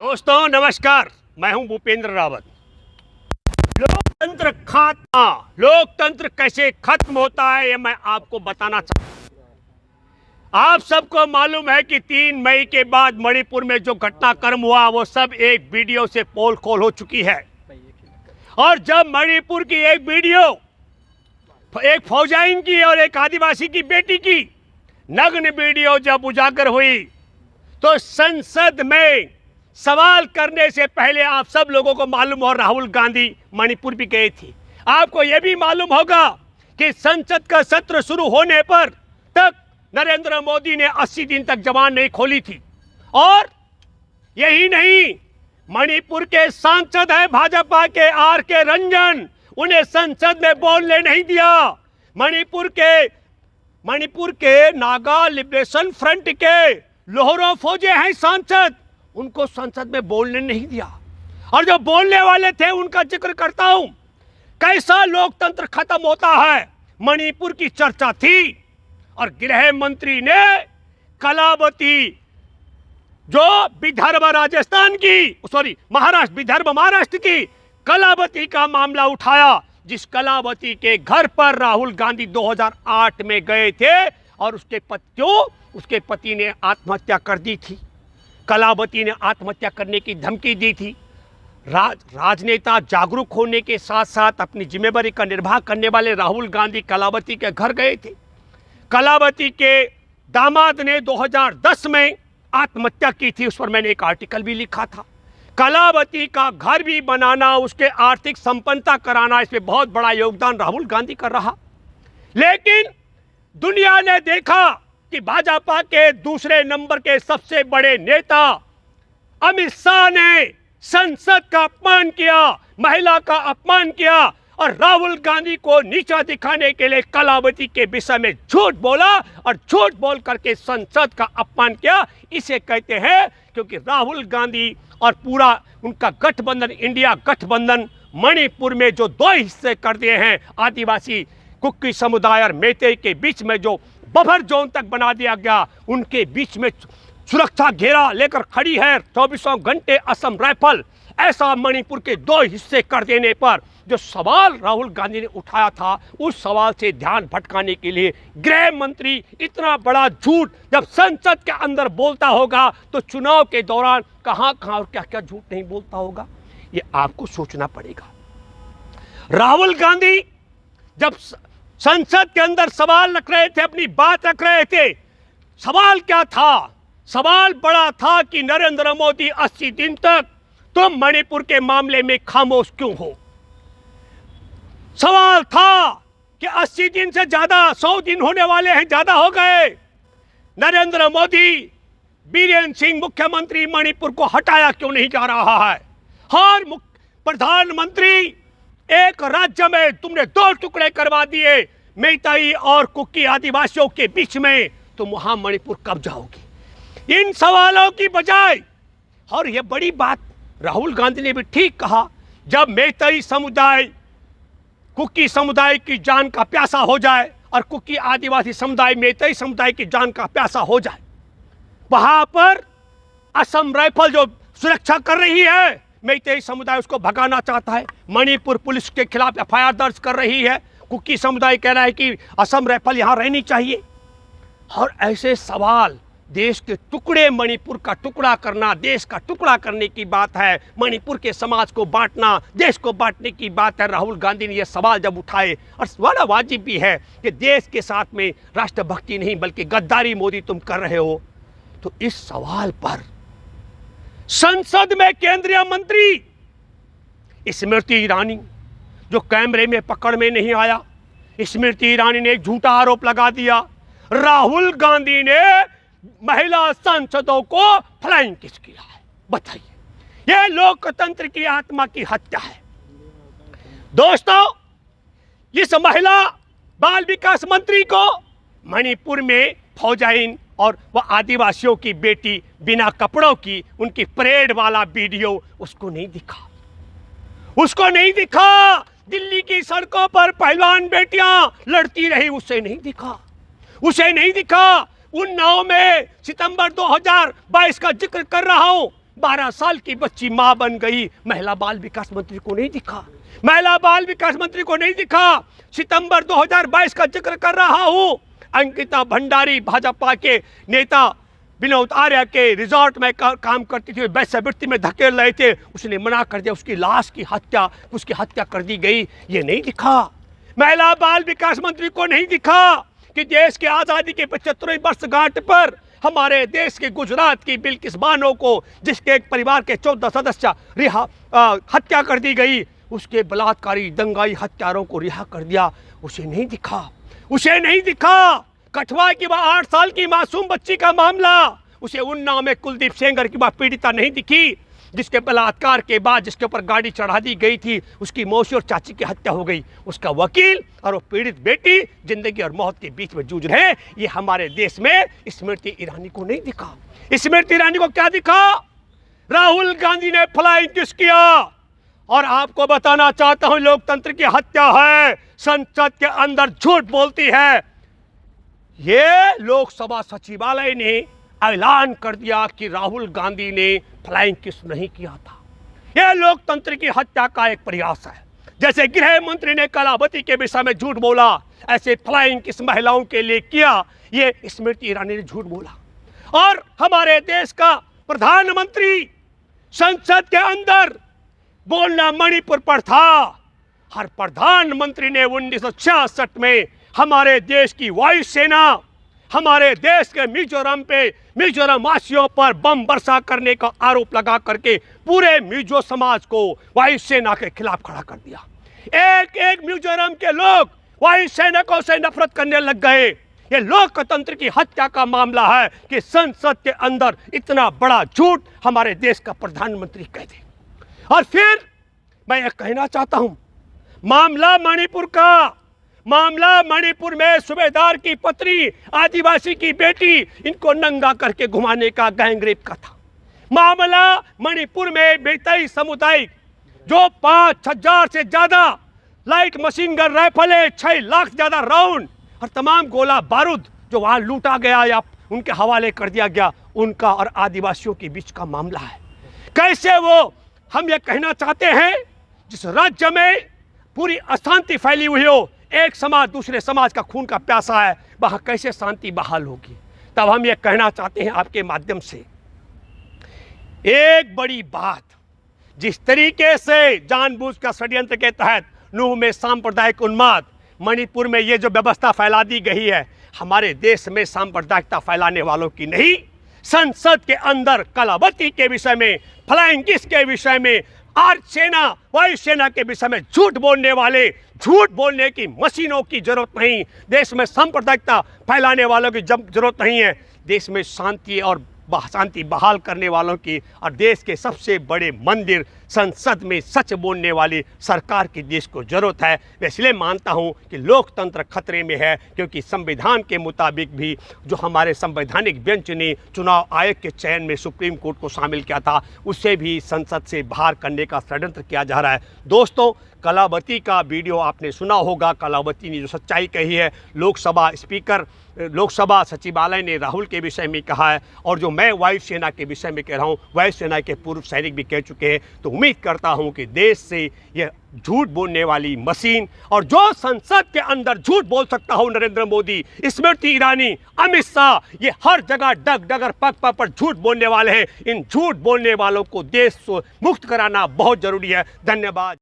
दोस्तों नमस्कार, मैं हूं भूपेंद्र रावत। लोकतंत्र खात्मा, लोकतंत्र कैसे खत्म होता है ये मैं आपको बताना चाहता हूं। आप सबको मालूम है कि 3 मई के बाद मणिपुर में जो घटनाक्रम हुआ वो सब एक वीडियो से पोल खोल हो चुकी है। और जब मणिपुर की एक वीडियो, एक फौजाइन की और एक आदिवासी की बेटी की नग्न वीडियो जब उजागर हुई तो संसद में सवाल करने से पहले आप सब लोगों को मालूम हो राहुल गांधी मणिपुर भी गए थे। आपको यह भी मालूम होगा कि संसद का सत्र शुरू होने पर तक नरेंद्र मोदी ने 80 दिन तक जबान नहीं खोली थी। और यही नहीं, मणिपुर के सांसद हैं भाजपा के आर.के. रंजन, उन्हें संसद में बोलने नहीं दिया। मणिपुर के नागा लिबरेशन फ्रंट के लोहरो फौजे हैं सांसद, उनको संसद में बोलने नहीं दिया। और जो बोलने वाले थे उनका जिक्र करता हूं। कैसा लोकतंत्र खत्म होता है, मणिपुर की चर्चा थी और गृह मंत्री ने कलावती, जो विदर्भ महाराष्ट्र की कलावती का मामला उठाया, जिस कलावती के घर पर राहुल गांधी 2008 में गए थे और उसके पति ने आत्महत्या कर दी थी। कलावती ने आत्महत्या करने की धमकी दी थी। राजनेता जागरूक होने के साथ साथ अपनी जिम्मेदारी का निर्वाह करने वाले राहुल गांधी कलावती के घर गए थे। कलावती के दामाद ने 2010 में आत्महत्या की थी, उस पर मैंने एक आर्टिकल भी लिखा था। कलावती का घर भी बनाना, उसके आर्थिक संपन्नता कराना, इसमें बहुत बड़ा योगदान राहुल गांधी कर रहा। लेकिन दुनिया ने देखा कि भाजपा के दूसरे नंबर के सबसे बड़े नेता अमित शाह ने संसद का अपमान किया, महिला का अपमान किया और राहुल गांधी को नीचा दिखाने के लिए कलावती के विषय में झूठ बोला और झूठ बोल करके संसद का अपमान किया। इसे कहते हैं क्योंकि राहुल गांधी और पूरा उनका गठबंधन, इंडिया गठबंधन, मणिपुर में जो 2 हिस्से कर दिए हैं, आदिवासी कुकी समुदाय और मेते के बीच में जो बफर जोन तक बना दिया गया, उनके बीच में सुरक्षा घेरा लेकर खड़ी है 24 घंटे असम राइफल। ऐसा मणिपुर के 2 हिस्से कर देने पर जो सवाल राहुल गांधी ने उठाया था, उस सवाल से ध्यान भटकाने के लिए गृह मंत्री इतना बड़ा झूठ जब संसद के अंदर बोलता होगा तो चुनाव के दौरान कहां और क्या क्या झूठ नहीं बोलता होगा, ये आपको सोचना पड़ेगा। राहुल गांधी जब संसद के अंदर सवाल रख रहे थे, अपनी बात रख रहे थे, सवाल क्या था? सवाल बड़ा था कि नरेंद्र मोदी 80 दिन तक तुम मणिपुर के मामले में खामोश क्यों हो। सवाल था कि 80 दिन से ज्यादा, 100 दिन होने वाले हैं, ज्यादा हो गए। नरेंद्र मोदी, बीरेन्द्र सिंह मुख्यमंत्री मणिपुर को हटाया क्यों नहीं जा रहा है। हर प्रधानमंत्री, एक राज्य में तुमने 2 टुकड़े करवा दिए मेइतेई और कुकी आदिवासियों के बीच में, तुम वहां मणिपुर कब जाओगी। इन सवालों की बजाय, और यह बड़ी बात राहुल गांधी ने भी ठीक कहा, जब मेइतेई समुदाय, कुकी समुदाय की जान का प्यासा हो जाए और कुकी आदिवासी समुदाय, मेइतेई समुदाय की जान का प्यासा हो जाए, वहां पर असम राइफल जो सुरक्षा कर रही है, मेइतेई समुदाय उसको भगाना चाहता है। मणिपुर पुलिस के खिलाफ एफआईआर दर्ज कर रही है। कुकी समुदाय कह रहा है कि असम राइफल यहां रहनी चाहिए। और ऐसे सवाल, देश के टुकड़े, मणिपुर का टुकड़ा करना, देश का टुकड़ा करने की बात है, मणिपुर के समाज को बांटना, देश को बांटने की बात है। राहुल गांधी ने यह सवाल जब उठाए, और बड़ा वाजिब भी है कि देश के साथ में राष्ट्रभक्ति नहीं बल्कि गद्दारी मोदी तुम कर रहे हो, तो इस सवाल पर संसद में केंद्रीय मंत्री स्मृति ईरानी, जो कैमरे में पकड़ में नहीं आया, स्मृति ईरानी ने एक झूठा आरोप लगा दिया। राहुल गांधी ने महिला सांसदों को फ्लाइंग किस किया है। बताइए, यह लोकतंत्र की आत्मा की हत्या है। दोस्तों, इस महिला बाल विकास मंत्री को मणिपुर में फौजाइन और वह आदिवासियों की बेटी बिना कपड़ों की, उनकी परेड वाला वीडियो उसको नहीं दिखा। दिल्ली की सड़कों पर पहलवान बेटियां लड़ती रही, उसे नहीं दिखा। उन्नाव में सितंबर 2022 का जिक्र कर रहा हूं, 12 साल की बच्ची मां बन गई, महिला बाल विकास मंत्री को नहीं दिखा, महिला बाल विकास मंत्री को नहीं दिखा। सितंबर 2022 का जिक्र कर रहा हूं, अंकिता भंडारी भाजपा के नेता विनोद आर्य के रिजॉर्ट में काम करती थी, वैश्यावृत्ति में धकेल रहे थे, उसने मना कर दिया, उसकी लाश की हत्या, उसकी हत्या कर दी गई, ये नहीं दिखा। महिला बाल विकास मंत्री को नहीं दिखा कि देश की आज़ादी के 75वीं वर्षगांठ पर हमारे देश के गुजरात की बिल्किस बानो को, जिसके एक परिवार के 14 सदस्य हत्या कर दी गई, उसके बलात्कारी दंगाई हत्यारों को रिहा कर दिया, उसे नहीं दिखा, उसे नहीं दिखा। कठुआ की वह 8 साल की मासूम बच्ची का मामला, उसे उन्नाव में कुलदीप सेंगर की वह पीड़िता नहीं दिखी, जिसके बलात्कार के बाद जिसके ऊपर गाड़ी चढ़ा दी गई थी, उसकी मौसी और चाची की हत्या हो गई, उसका वकील और वो पीड़ित बेटी जिंदगी और मौत के बीच में जूझ रहे हैं। ये हमारे देश में स्मृति ईरानी को नहीं दिखा। स्मृति ईरानी को क्या दिखा? राहुल गांधी ने फ्लाइंग किस किया। और आपको बताना चाहता हूं, लोकतंत्र की हत्या है, संसद के अंदर झूठ बोलती है। ये लोकसभा सचिवालय ने ऐलान कर दिया कि राहुल गांधी ने फ्लाइंग किस नहीं किया था। यह लोकतंत्र की हत्या का एक प्रयास है। जैसे गृह मंत्री ने कलावती के विषय में झूठ बोला, ऐसे फ्लाइंग किस महिलाओं के लिए किया, ये स्मृति ईरानी ने झूठ बोला। और हमारे देश का प्रधानमंत्री संसद के अंदर बोलना मणिपुर पर था। हर प्रधानमंत्री ने 1966 में हमारे देश की वायुसेना, हमारे देश के मिजोरम वासियों पर बम वर्षा करने का आरोप लगा करके पूरे मिजो समाज को वायुसेना के खिलाफ खड़ा कर दिया। एक एक मिजोरम के लोग वायुसेना से नफरत करने लग गए। ये लोकतंत्र की हत्या का मामला है कि संसद के अंदर इतना बड़ा झूठ हमारे देश का प्रधानमंत्री कह दे। और फिर मैं ये कहना चाहता हूं, मामला मणिपुर का, मामला मणिपुर में सूबेदार की पत्नी, आदिवासी की बेटी, इनको नंगा करके घुमाने का गैंगरेप का था। मामला मणिपुर में बेताई समुदाय जो 5,000 से ज्यादा लाइट मशीन गन राइफलें, 6 लाख से ज्यादा राउंड और तमाम गोला बारूद जो वहां लूटा गया या उनके हवाले कर दिया गया, उनका और आदिवासियों के बीच का मामला है। कैसे वो, हम ये कहना चाहते हैं, जिस राज्य में पूरी अशांति फैली हुई हो, एक समाज दूसरे समाज का खून का प्यासा है, वहां कैसे शांति बहाल होगी। तब हम ये कहना चाहते हैं आपके माध्यम से, एक बड़ी बात, जिस तरीके से जानबूझकर षड्यंत्र के तहत नूह में सांप्रदायिक उन्माद, मणिपुर में ये जो व्यवस्था फैला दी गई है, हमारे देश में सांप्रदायिकता फैलाने वालों की नहीं, संसद के अंदर कलावती के विषय में, फ्लाइंग किस के विषय में, सेना वायुसेना के विषय में झूठ बोलने वाले, झूठ बोलने की मशीनों की जरूरत नहीं। देश में सांप्रदायिकता फैलाने वालों की जरूरत नहीं है। देश में शांति और शांति बहाल करने वालों की और देश के सबसे बड़े मंदिर संसद में सच बोलने वाली सरकार की देश को जरूरत है। मैं इसलिए मानता हूं कि लोकतंत्र खतरे में है, क्योंकि संविधान के मुताबिक भी जो हमारे संवैधानिक बेंच ने चुनाव आयोग के चयन में सुप्रीम कोर्ट को शामिल किया था, उसे भी संसद से बाहर करने का षड्यंत्र किया जा रहा है। दोस्तों, कलावती का वीडियो आपने सुना होगा। कलावती ने जो सच्चाई कही है, लोकसभा स्पीकर, लोकसभा सचिवालय ने राहुल के विषय में कहा है, और जो मैं वायुसेना के विषय में कह रहा हूँ, वायुसेना के पूर्व सैनिक भी कह चुके हैं। तो उम्मीद करता हूँ कि देश से यह झूठ बोलने वाली मशीन, और जो संसद के अंदर झूठ बोल सकता हो, नरेंद्र मोदी, स्मृति ईरानी, अमित शाह, ये हर जगह डग डगर पग पग पर झूठ बोलने वाले हैं। इन झूठ बोलने वालों को देश से मुक्त कराना बहुत जरूरी है। धन्यवाद।